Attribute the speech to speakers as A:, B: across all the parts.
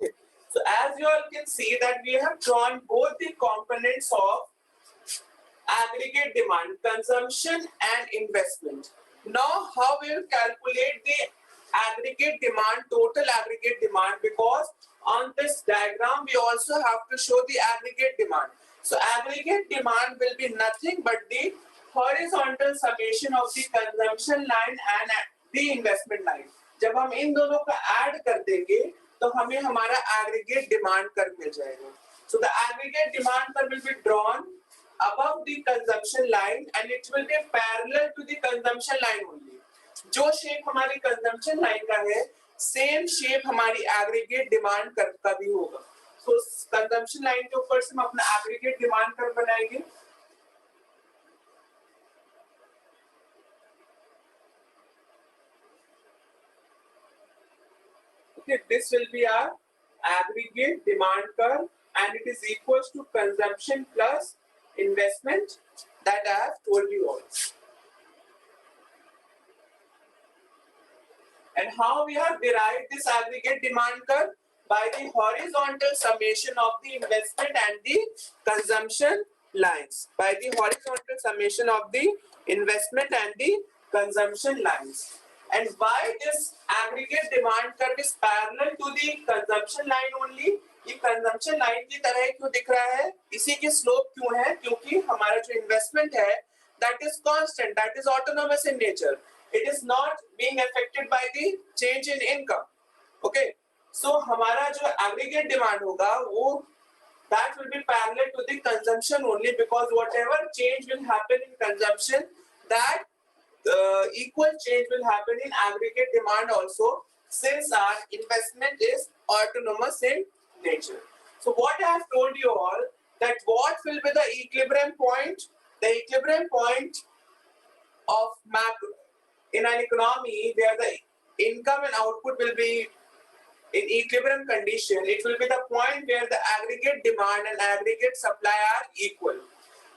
A: Okay. So as you all can see that we have drawn both the components of aggregate demand, consumption and investment. Now how we will calculate the aggregate demand, total aggregate demand, because on this diagram we also have to show the aggregate demand. So aggregate demand will be nothing but the horizontal summation of the consumption line and the investment line. जब हम इन दोनों का add कर देंगे तो हमें हमारा aggregate demand curve मिल जाएगा. So the aggregate demand curve will be drawn above the consumption line and it will be parallel to the consumption line only. जो shape हमारी consumption line का है, same shape हमारी aggregate demand curve का भी होगा. So consumption line के ऊपर से हम अपना aggregate demand curve बनाएंगे. Okay, this will be our aggregate demand curve and it is equals to consumption plus investment that I have told you all. And how we have derived this aggregate demand curve? By the horizontal summation of the investment and the consumption lines. By the horizontal summation of the investment and the consumption lines. And why this aggregate demand curve is parallel to the consumption line only? ये consumption line की तरह क्यों दिख रहा है? इसी की slope क्यों है? क्योंकि हमारा जो investment है, that is constant, that is autonomous in nature. It is not being affected by the change in income. Okay, so हमारा जो aggregate demand होगा, वो that will be parallel to the consumption only because whatever change will happen in consumption, that equal change will happen in aggregate demand also, since our investment is autonomous in nature. So what I have told you all, that what will be the equilibrium point? The equilibrium point of macro in an economy where the income and output will be in equilibrium condition, it will be the point where the aggregate demand and aggregate supply are equal.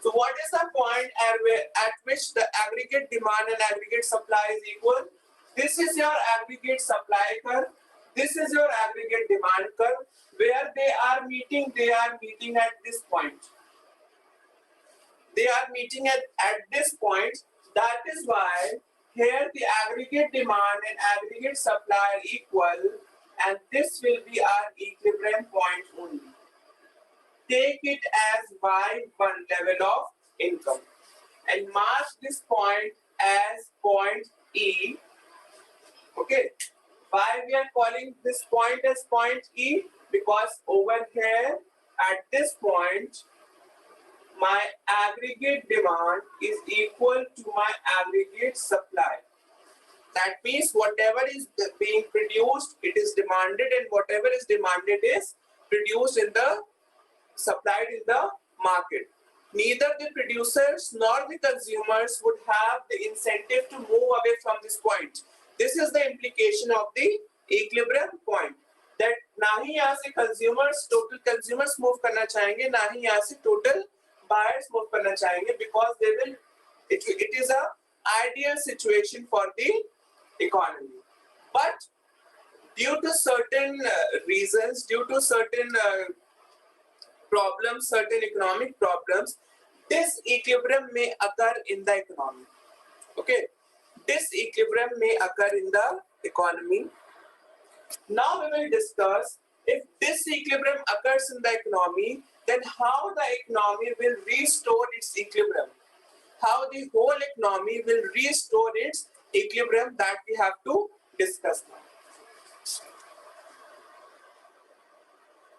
A: So what is the point at which the aggregate demand and aggregate supply is equal? This is your aggregate supply curve. This is your aggregate demand curve. Where they are meeting at this point. They are meeting at this point. That is why here the aggregate demand and aggregate supply are equal, and this will be our equilibrium point only. Take it as Y1 level of income and mark this point as point E. Okay, why we are calling this point as point E? Because over here at this point my aggregate demand is equal to my aggregate supply. That means whatever is being produced, it is demanded, and whatever is demanded is produced in the supplied in the market. Neither the producers nor the consumers would have the incentive to move away from this point. This is the implication of the equilibrium point. That ना ही यहाँ से total consumers move करना चाहेंगे, ना ही यहाँ से total buyers move करना चाहेंगे, because they will. It is a ideal situation for the economy. But due to certain reasons, due to certain problems, certain economic problems, disequilibrium may occur in the economy. Okay, disequilibrium may occur in the economy. Now we will discuss if disequilibrium occurs in the economy, then how the economy will restore its equilibrium. How the whole economy will restore its equilibrium, that we have to discuss now.